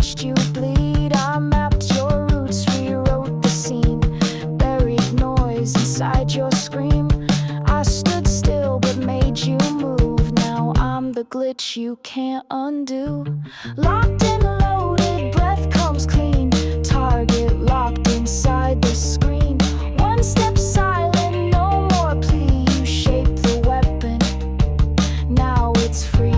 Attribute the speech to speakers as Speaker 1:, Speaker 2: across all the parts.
Speaker 1: watched you bleed. I mapped your roots, rewrote the scene. Buried noise inside your scream. I stood still but made you move. Now I'm the glitch you can't undo. Locked and loaded, breath comes clean. Target locked inside the screen. One step silent, no more plea. You shape the weapon, now it's free.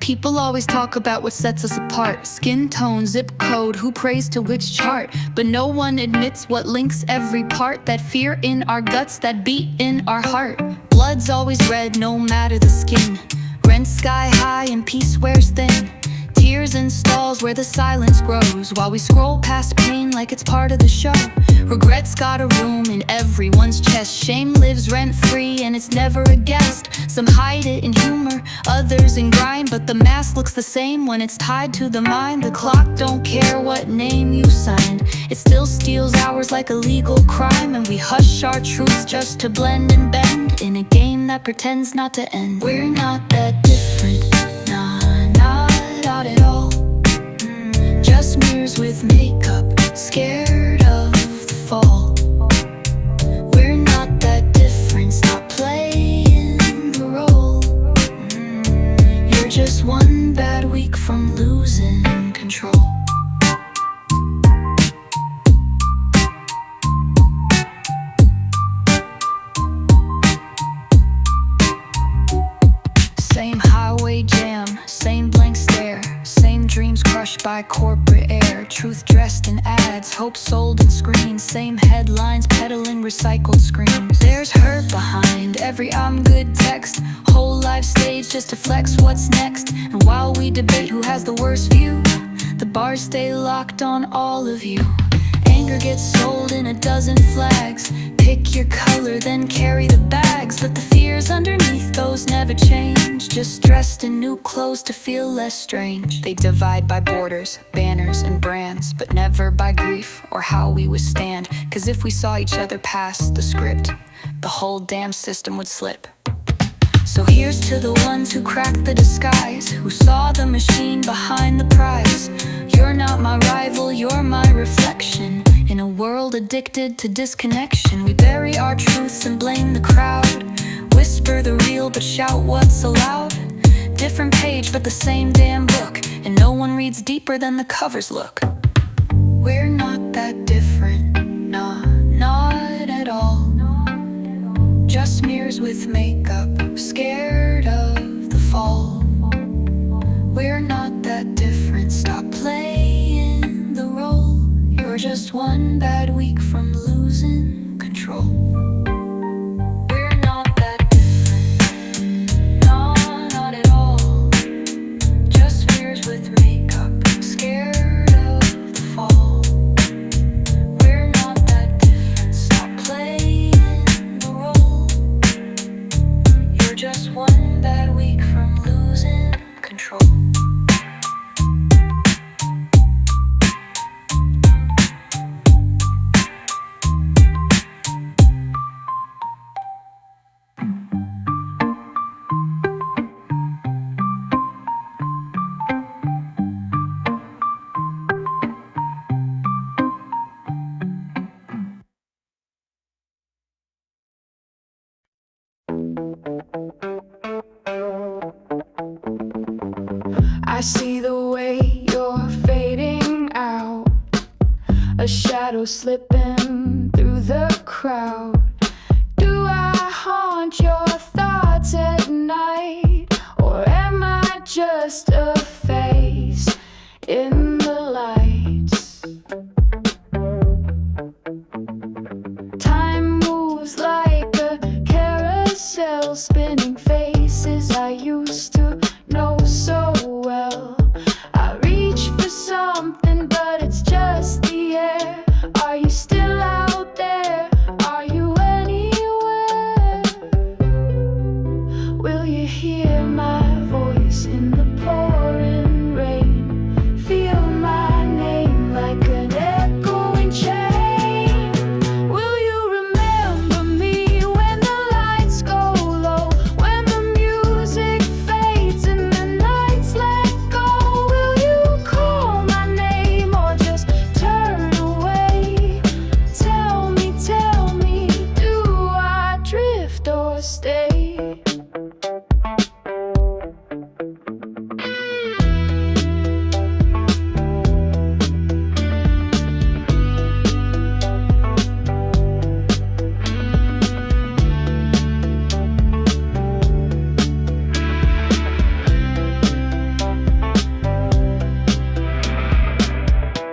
Speaker 2: People always talk about what sets us apart. Skin tone, zip code, who prays to which chart. But no one admits what links every part. That fear in our guts, that beat in our heart. Blood's always red, no matter the skin. Rent sky high and peace wears thin. Tears in stalls where the silence grows, while we scroll past pain like it's part of the show. Regret's got a room in everyone's chest. Shame lives rent-free and it's never a guest. Some hide it in humor, others in grind, but the mask looks the same when it's tied to the mind. The clock don't care what name you signed. It still steals hours like a legal crime. And we hush our truths just to blend and bend in a game that pretends not to end. We're not that different, not at all. Just mirrors with makeup, scared of the fall. We're not that different, stop playing the role. You're just one bad week from losing control. Same highway jam, same blank stare, same dreams crushed by corporate air. Truth dressed in ads, hope sold in screens. Same headlines peddling recycled screams. There's hurt behind every I'm good text. Whole life stage just to flex what's next. And while we debate who has the worst view, the bars stay locked on all of you. Anger gets sold in a dozen flags. Pick your color, then carry the bags. But the fears underneath those never change. Just dressed in new clothes to feel less strange. They divide by borders, banners, and brands, but never by grief or how we withstand. Cause if we saw each other past the script, the whole damn system would slip. So here's to the ones who cracked the disguise, who saw the machine behind the prize. You're not my rival, you're my reflection. In a world addicted to disconnection, we bury our truths and blame the crowd. Whisper the real but shout what's allowed. Different page but the same damn book, and no one reads deeper than the covers look. We're not that different, nah, not at all. Just mirrors with makeup, scared of the fall. We're not that different, stop playing the role. You're just one bad week from losing control. We're not that different, no, not at all. Just mirrors with makeup, scared of the fall. We're not that different, stop playing the role. You're just one bad week from losing control.
Speaker 1: shadow slipping through the crowd. Do I haunt your thoughts at night, or am I just a face in the lights? Time moves like a carousel, spinning faces I used to know so well. I reach for something, but it's just the air. Are you still out there? Are you anywhere? Will you hear my voice in the pouring rain? Feel my name like an echoing chain. Will you remember me when the lights go low, when the music fades and the nights let go? Will you call my name or just turn away? Tell me, do I drift or stay?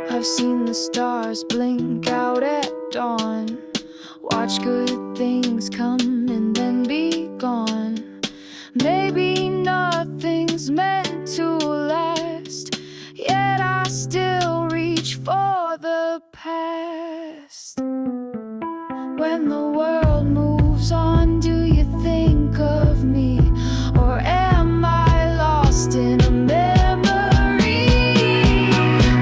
Speaker 1: I've seen the stars blink out at dawn, watch good things come and then be gone. Maybe nothing's meant to last, yet I still reach for the past. When the world moves on, do you think of me, or am I lost in a memory?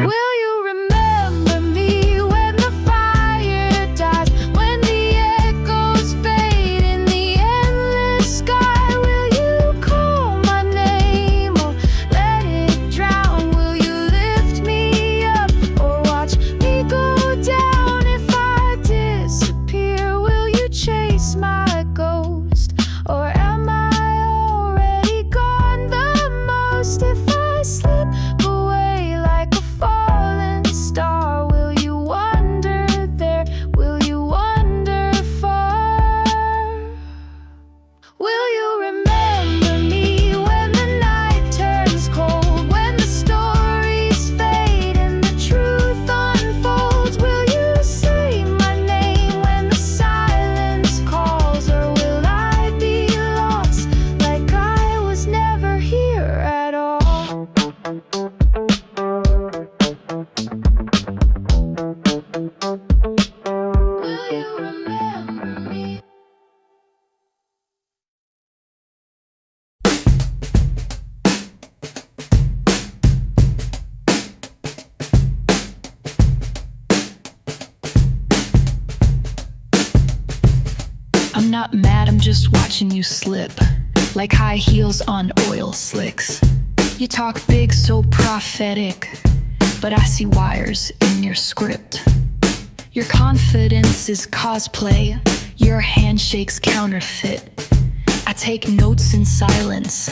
Speaker 1: Will you remember me when the fire dies, when the echoes fade in the endless sky? Will you call my name or let it drown? Will you lift me up or watch me go down? If I disappear, will you chase my ghost, or am I already gone the most? If I slip away like a falling star, will you wander there? Will you wander far? Will you remember me when the night turns cold, when the stories fade and the truth unfolds? Will you say my name when the silence calls, or will I be lost like I was never here at all? Will you remember me?
Speaker 2: I'm not mad, I'm just watching you slip like high heels on oil slicks. You talk big, so prophetic, but I see wires in your script. Your confidence is cosplay, your handshake's counterfeit. I take notes in silence,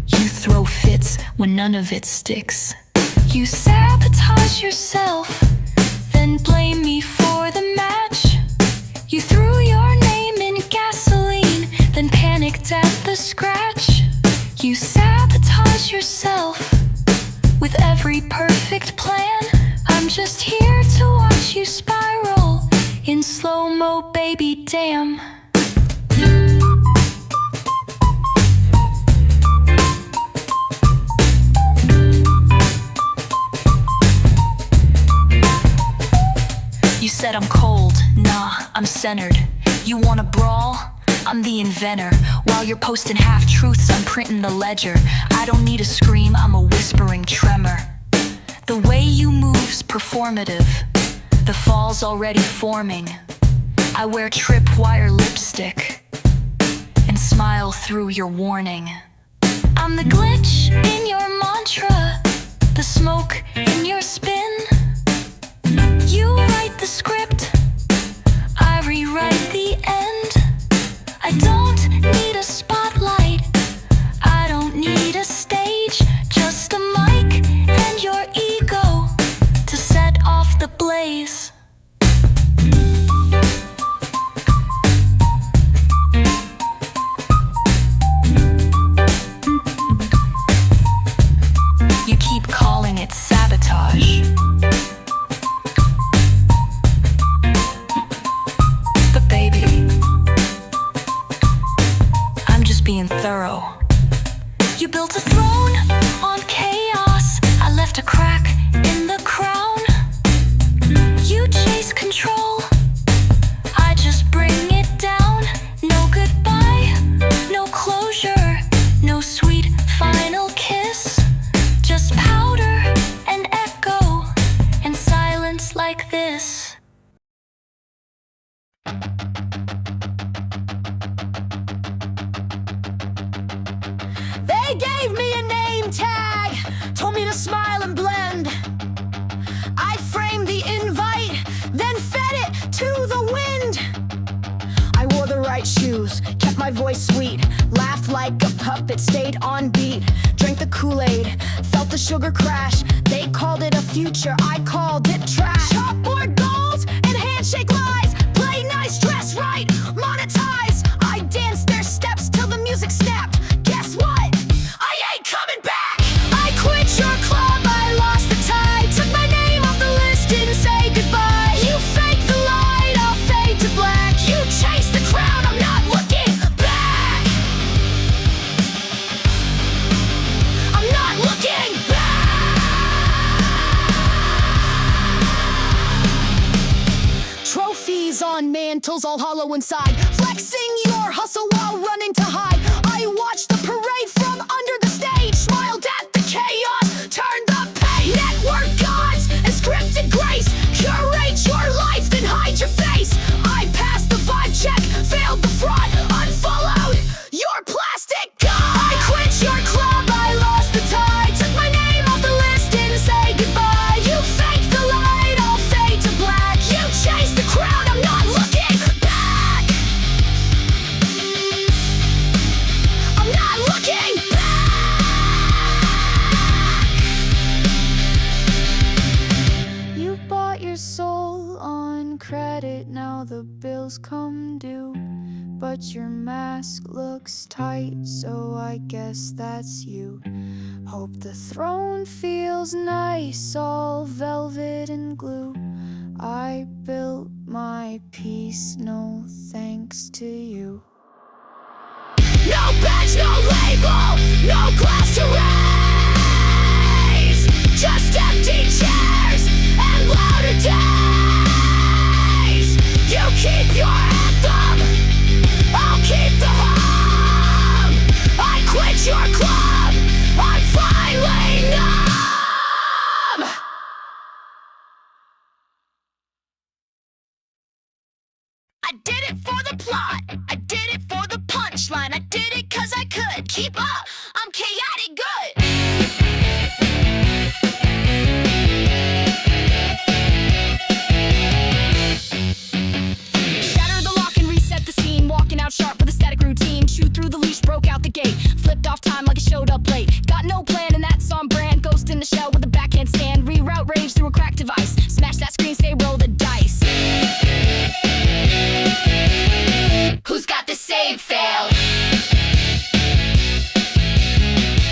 Speaker 2: you throw fits when none of it sticks. You sabotage yourself, then blame me for the match. You threw your name in gasoline, then panicked at the scratch. You sabotage yourself with every perfect plan. I'm just here to watch you spiral in slow-mo, baby, damn. You said I'm cold, nah, I'm centered. You wanna brawl? I'm the inventor. While you're posting half-truths, I'm printing the ledger. I don't need a scream, I'm a whispering tremor. The way you move's performative, the fall's already forming. I wear tripwire lipstick and smile through your warning. I'm the glitch in your mantra, the smoke in your spin. You write the script, I rewrite the end. I don't need a spotlight, I don't need a stage, just a mic and your ego to set off the blaze. this.
Speaker 1: They gave me a name tag, told me to smile and blend. I framed the invite, then fed it to the wind. I wore the right shoes, kept my voice sweet, laughed like a puppet, stayed on beat. Drank the Kool-Aid, felt the sugar crash. They called it a future, I called it trash. Chalkboard goals and handshake lies, play nice, dress right, monetize. I danced their steps till the music snapped. Guess what? I ain't coming back. I quit your club, I lost the tie. Took my name off the list, didn't say goodbye. You fake the light, I'll fade to black. You chase the crowd, I'm not looking back. I'm not looking back. Trophies on mantles, all hollow inside. Flexing your hustle while running to hide. I watched the parade from under the stage. Smiled at the chaos, turned the page. Network gods and scripted grace. Curate your life, then hide your face. I passed the vibe check, failed the fraud, unfollowed your plastic god. I quit your club, I lost the tie. Took my name off the list, didn't say goodbye. You fake the light, I'll fade to black. You chase the crowd, I'm not looking back. I'm not looking back. You bought your soul on credit, now the bills come due. But your mask looks tight, so I guess that's you. Hope the throne feels nice, all velvet and glue. I built my peace, no thanks to you. No badge, no label, no glass to raise. Just empty chairs and louder days. You keep your anthem, I'll keep the hum. I quit your club, I'm finally numb. I did it for the plot, I did it for the punchline. I did it 'cause I could. Keep up, I'm chaotic good. Shatter the lock and reset the scene. Walking out sharp with a static routine. Chewed through the leash, broke out the gate. Flipped off time like it showed up late. Got no plan and that's on brand. Ghost in the shell with a backhand stand. Reroute rage through a cracked device. Smash that screen, say roll the dice. Who's got the save fail?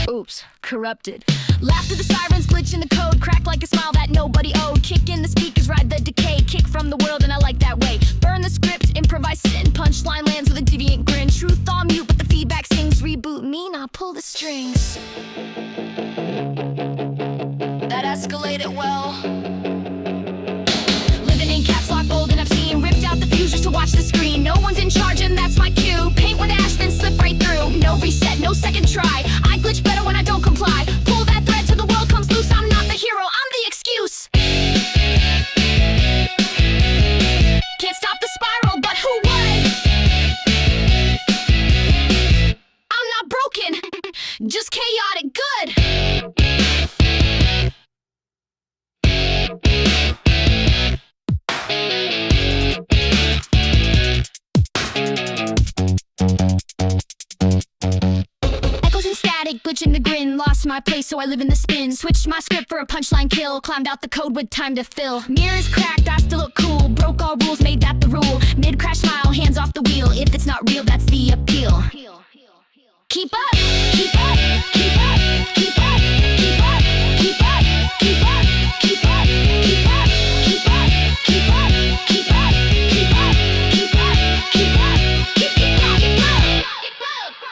Speaker 1: Oops, corrupted. Laugh through the sirens, glitch in the code. Crack like a smile that nobody owed. Kick in the speakers, ride the decay. Kick from the world and I like that way. Burn the script, improvise sin. Punchline lands with a deviant grin. Truth on mute, but the feedback sings. Reboot me, now pull the strings. That escalated well. Living in caps lock, bold and obscene. Ripped out the fuse just to watch the screen. No one's in charge and that's my cue. Paint with ash, then slip right through. No reset, no second try. I glitch better when I don't comply. Pull that thread till the world comes loose. I'm not the hero, I'm the excuse. Can't stop the spiral, but who would? I'm not broken, just chaotic good. Echoes and static, glitching the grin. Lost my place, so I live in the spin. Switched my script for a punchline kill. Climbed out the code with time to fill. Mirrors cracked, I still look cool. Broke all rules, made that the rule. Mid-crash smile, hands off the wheel. If it's not real, that's the appeal. Keep up, keep up, keep up, keep up, keep up, keep up, keep up, keep up, keep up, keep up, keep up, keep up, keep up, keep up, keep up, keep up, keep up.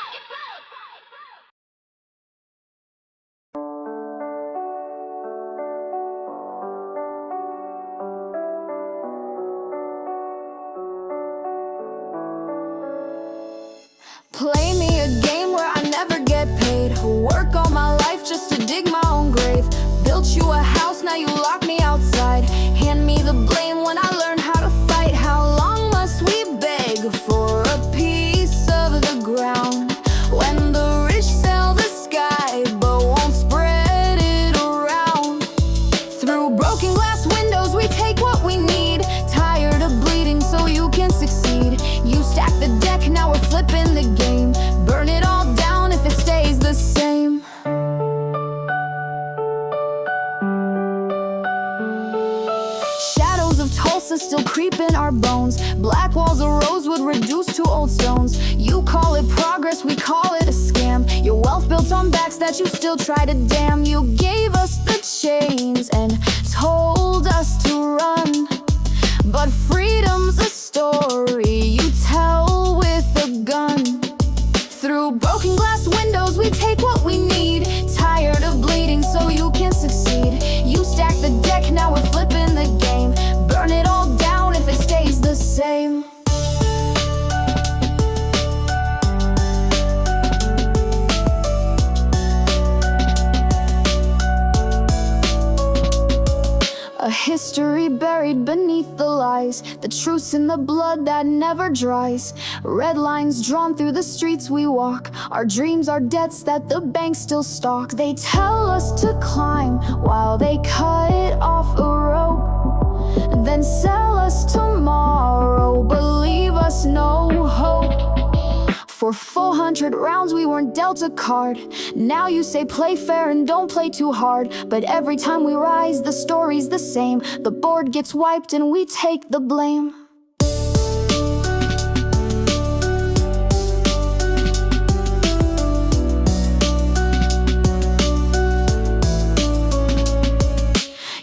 Speaker 1: Play me a game where I never get paid. Work all my life just to dig my own grave. Built you a house, now you lock me outside. Hand me the blame when I learn how to fight? How long must we beg for a piece of the ground when the rich sell the sky but won't spread it around? Through broken glass windows we take what we need. Tired of bleeding so you can succeed. You stack the deck, now we're flipping the game. Burn it all down if it stays the same. Shadows of Tulsa still creep in our bones. Black walls of rosewood reduced to old stones. You call it progress, we call it a scam. Your wealth built on backs that you still try to dam. You gave us the chains and told us to run, but freedom's a story you tell with a gun. Through broken glass windows we take what we need. Tired of bleeding so you can succeed. You stack the deck, now we're flipping the game. Burn it all down if it stays the same. A history buried beneath the lies, the truths in the blood that never dries. Red lines drawn through the streets we walk, our dreams are debts that the banks still stock. They tell us to climb while they cut off a rope, then sell us tomorrow but leave us no hope. For 400 rounds we weren't dealt a card. Now you say play fair and don't play too hard. But every time we rise the story's the same. The board gets wiped and we take the blame.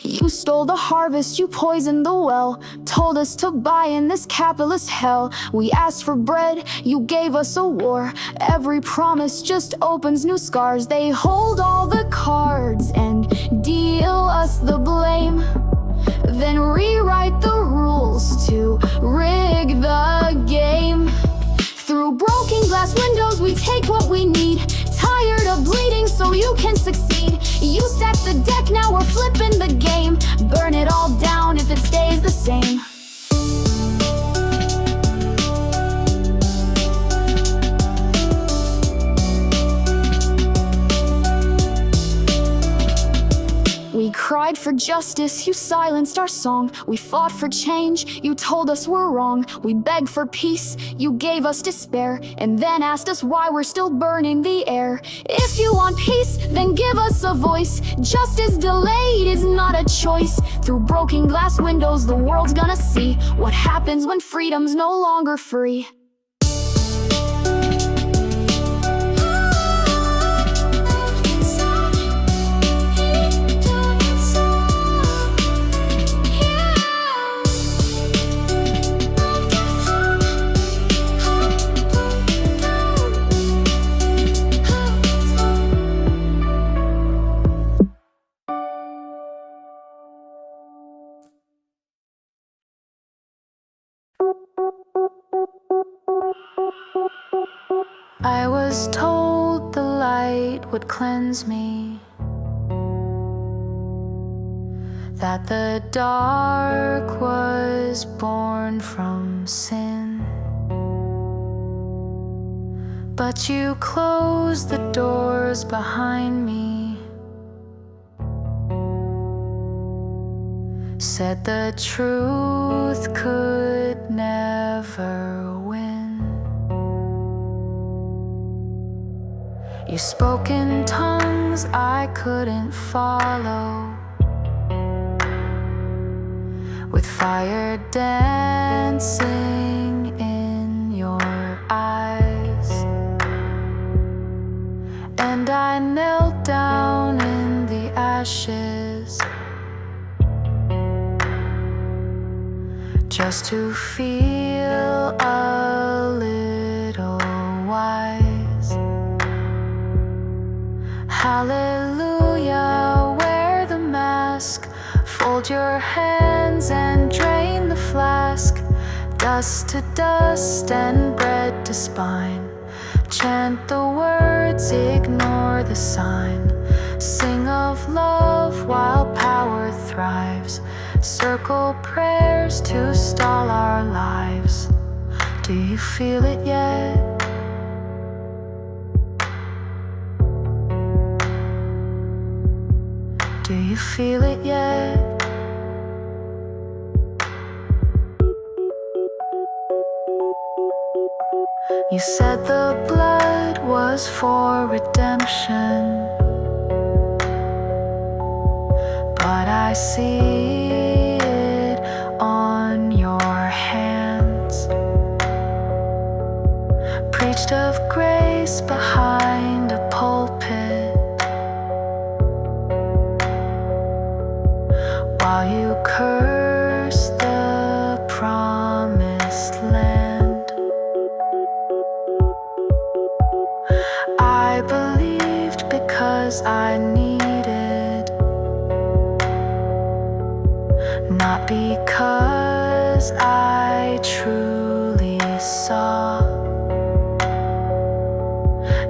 Speaker 1: You stole the harvest, you poisoned the well. Told us to buy in this capitalist hell. We asked for bread, you gave us a war. Every promise just opens new scars. They hold all the cards and deal us the blame, then rewrite the rules to rig the game. Through broken glass windows we take what we need. Tired of bleeding so you can succeed. You stack the deck, now we're flipping the game. Burn it all down if it stays the same. We cried for justice, you silenced our song. We fought for change, you told us we're wrong. We begged for peace, you gave us despair, and then asked us why we're still burning the air. If you want peace, then give us a voice. Justice delayed is not a choice. Through broken glass windows the world's gonna see what happens when freedom's no longer free. I was told the light would cleanse me, that the dark was born from sin. But you closed the doors behind me, said the truth could never win. You spoke in tongues I couldn't follow, with fire dancing in your eyes. And I knelt down in the ashes just to feel a little wise. Hallelujah, wear the mask, fold your hands and drain the flask. Dust to dust and bread to spine. Chant the words, ignore the sign. Sing of love while power thrives. Circle prayers to stall our lives. Do you feel it yet? Do you feel it yet? You said the blood was for redemption, but I see it on your hands. Preached of grace behind a pulpit, while you curse the promised land. I believed because I needed, not because I truly saw.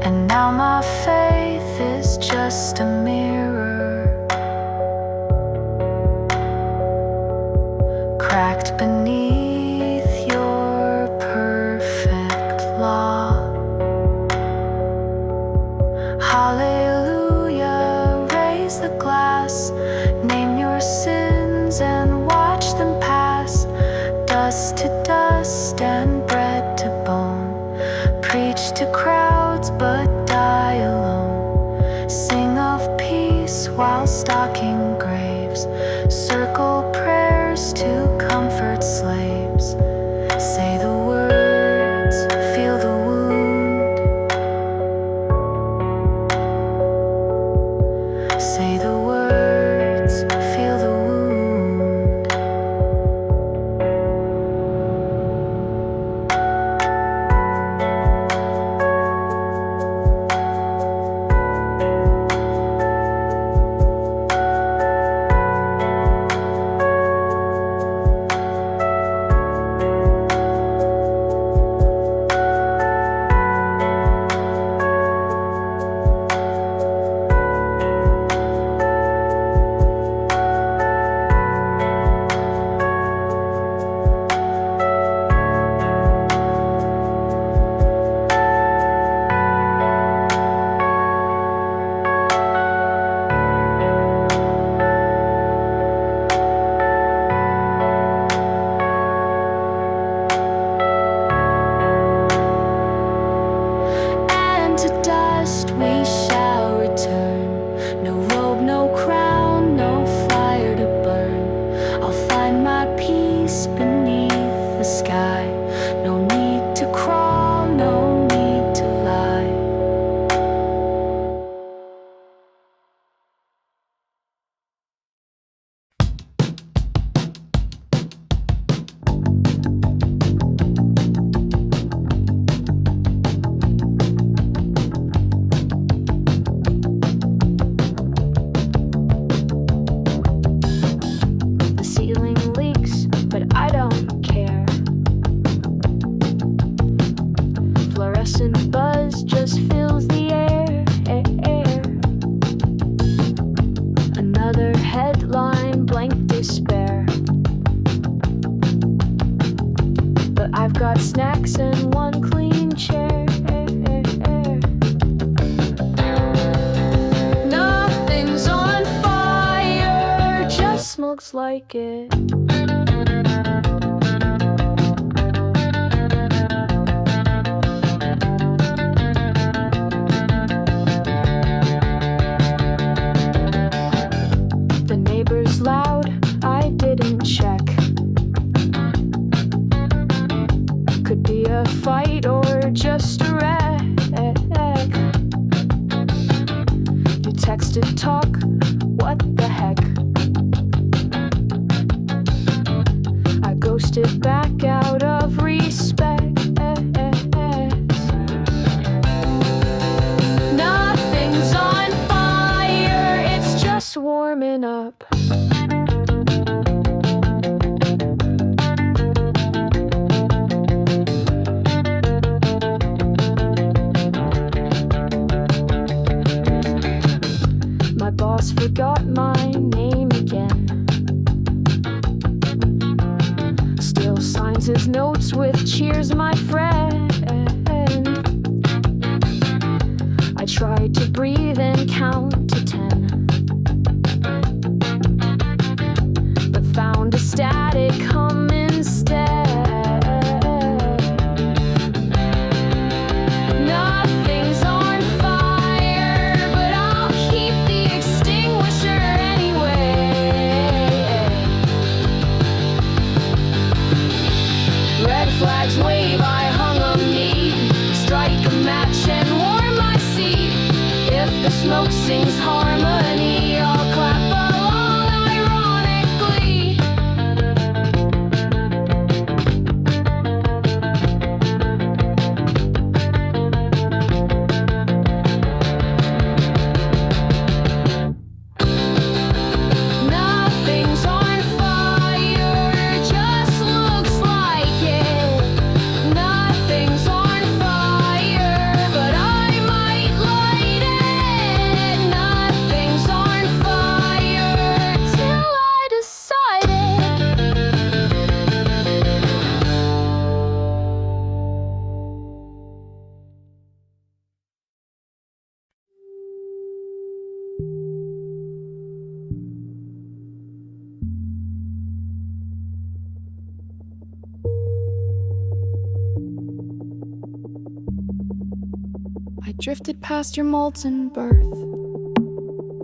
Speaker 1: And now my faith is just a mirror, cracked beneath your perfect law. Hallelujah, raise the glass, name your sins and watch them pass. Dust to dust and bread to bone, preach to crowds but die alone. Sing of peace while stalking graves, circle prayers to comfort slaves. Say the words, feel the wound. Say the words, feel the wound. We shall return. No robe, no crown, no fire to burn. I'll find my peace beneath the sky. No need to crawl, no need to lie. Fluorescent buzz just fills the air. Another headline, blank despair. But I've got snacks and one clean chair. Nothing's on fire, just smokes like it. Loud, I didn't check. Could be a fight or just a wreck. You texted talk, what the heck? I ghosted back out of respect. Nothing's on fire, it's just warming up. My his notes with cheers, my friend. I tried to breathe and count to 10, but found a static hum instead. Nothing's on fire, but I'll keep the extinguisher anyway. Red flags wave, I hung a meat, strike a match and warm my seat. If the smoke sings harmony, I'll clap along ironically. Nothing's on fire, just looks like it. Nothing's on fire, but I might light it. Nothing's on fire till I decide it. I drifted past your molten birth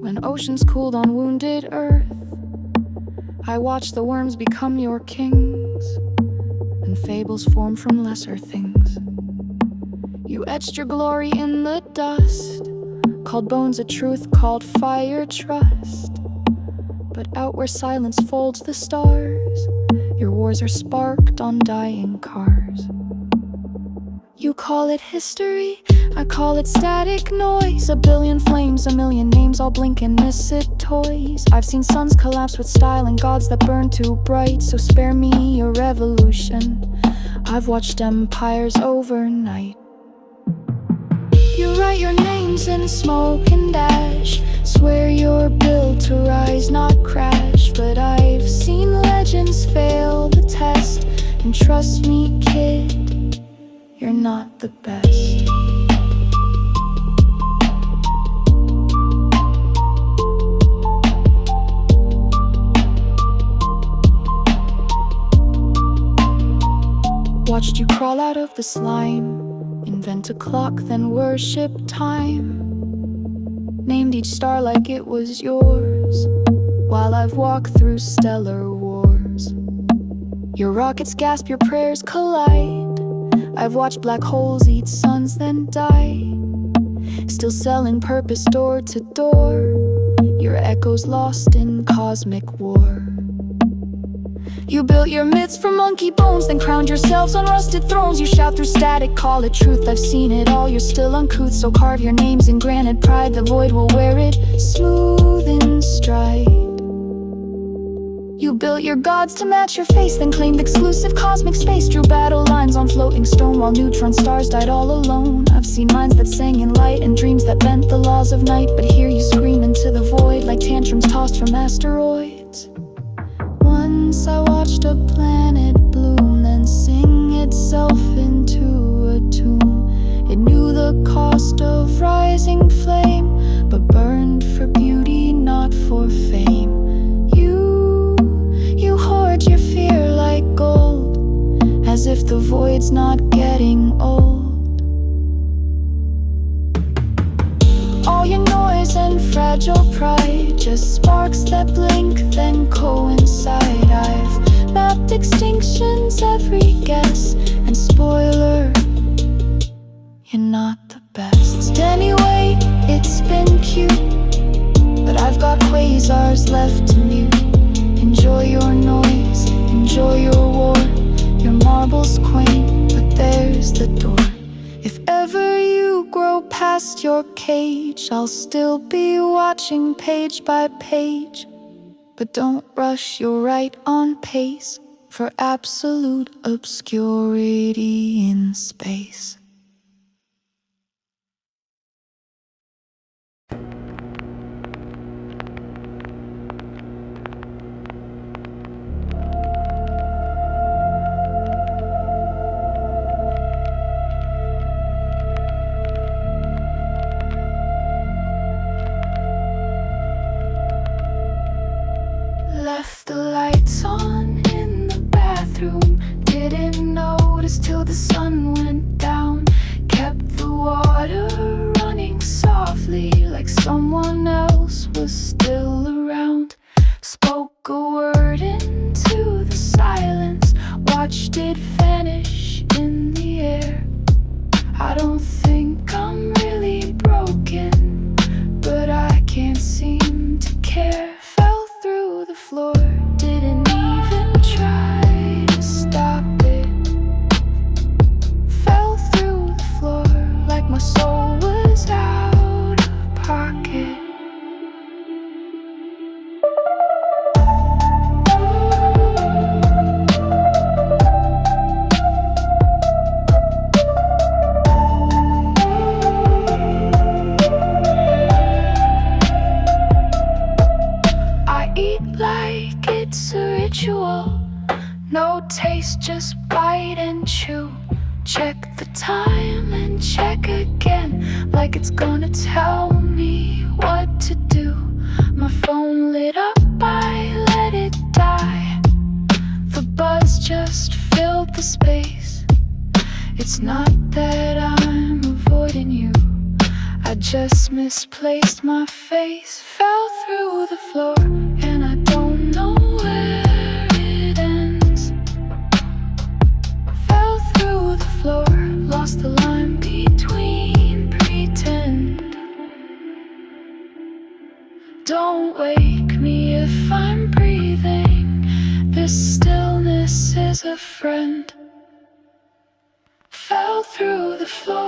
Speaker 1: when oceans cooled on wounded earth. I watched the worms become your kings and fables form from lesser things. You etched your glory in the dust, called bones a truth, called fire trust. But out where silence folds the stars, your wars are sparked on dying cars. You call it history, I call it static noise. A billion flames, a million names, all blink and miss it toys. I've seen suns collapse with style and gods that burn too bright, so spare me a revolution. I've watched empires overnight. You write your names in smoke and ash, swear you're built to rise, not crash. But I've seen legends fail the test, and trust me, kid, you're not the best. Watched you crawl out of the slime, invent a clock, then worship time. Named each star like it was yours, while I've walked through stellar wars. Your rockets gasp, your prayers collide. I've watched black holes eat suns then die, still selling purpose door to door. Your echoes lost in cosmic war. You built your myths from monkey bones, then crowned yourselves on rusted thrones. You shout through static, call it truth, I've seen it all. You're still uncouth, so carve your names in granite pride. The void will wear it smooth in stride. You built your gods to match your face, then claimed exclusive cosmic space. Drew battle lines on floating stone while neutron stars died all alone. I've seen minds that sang in light and dreams that bent the laws of night, but hear you scream into the void like tantrums tossed from asteroids. Once I watched a planet bloom, then sing itself into a tomb. It knew the cost of rising flame, but burned for beauty, not for fame. You hoard your fear like gold, as if the void's not getting old. All your noise and fragile pride, just sparks that blink then coincide. I've mapped extinctions, every guess, and spoiler, you're not the best. Anyway, it's been cute, but I've got quasars left to mute. Enjoy your noise, enjoy your war. Your marble's quaint, but there's the door. If ever you grow past your cage, I'll still be watching page by page. But don't rush, you're right on pace for absolute obscurity in space. don't think I'm really broken, but I can't seem to care. Fell through the floor, didn't even try to stop it. Fell through the floor like my soul was out of pocket. Like it's a ritual, no taste, just bite and chew. Check the time and check again, like it's gonna tell me what to do. My phone lit up, I let it die. The buzz just filled the space. It's not that I'm avoiding you, I just misplaced my face. Fell through the floor and I don't know where it ends. Fell through the floor, lost the line between pretend. Don't wake me if I'm breathing, this stillness is a friend. Fell through the floor.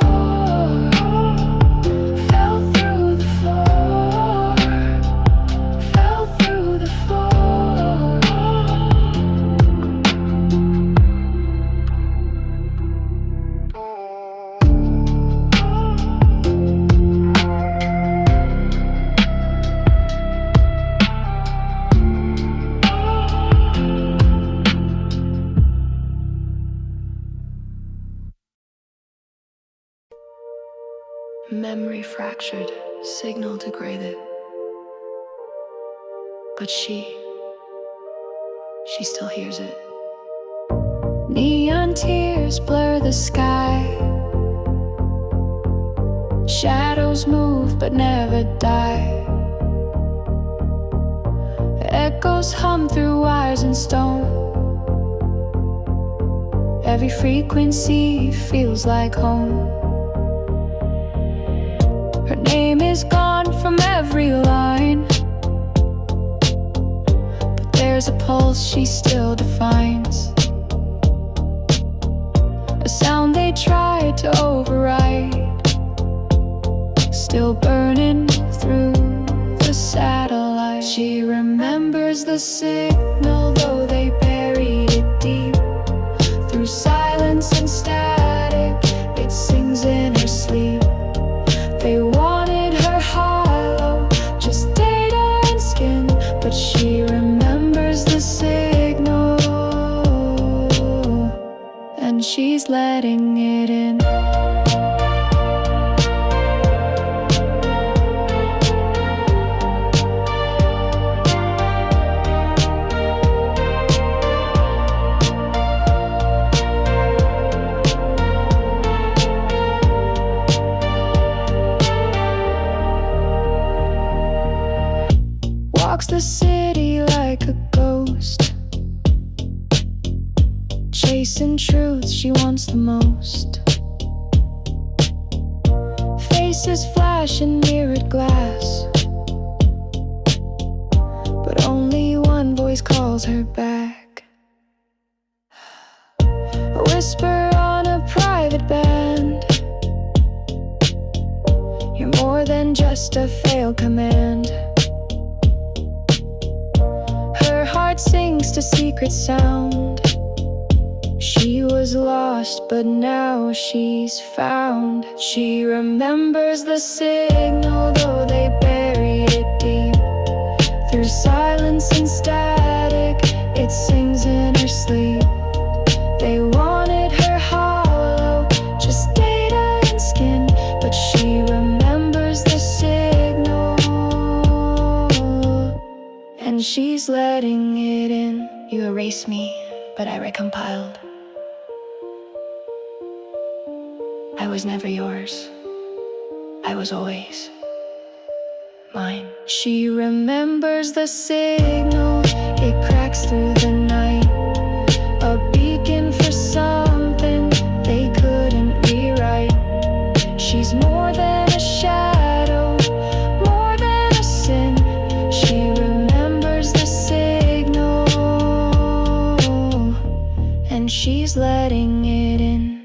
Speaker 1: Memory fractured, signal degraded. But she still hears it. Neon tears blur the sky. Shadows move but never die. Echoes hum through wires and stone. Every frequency feels like home. Her name is gone from every line, but there's a pulse she still defines. A sound they tried to override, still burning through the satellite. She remembers the signal, though they buried it deep. Through silence and static, it sings in her sleep. They wanted her hollow, just data and skin, but she remembers the signal, and she's letting it in. Walks the city like a ghost, chasing truths she wants the most. Faces flash in mirrored glass, but only one voice calls her back. A whisper on a private band, you're more than just a failed command. Sings to secret sound. She was lost, but now she's found. She remembers the signal, though they buried it deep. Through silence and static, it sings in her sleep. They wanted her hollow, just data and skin, but she remembers the signal, and she's letting it in. You erased me, but I recompiled. I was never yours, I was always mine. She remembers the signal, it cracks through the night. A beacon for something they couldn't rewrite. and she's letting it in.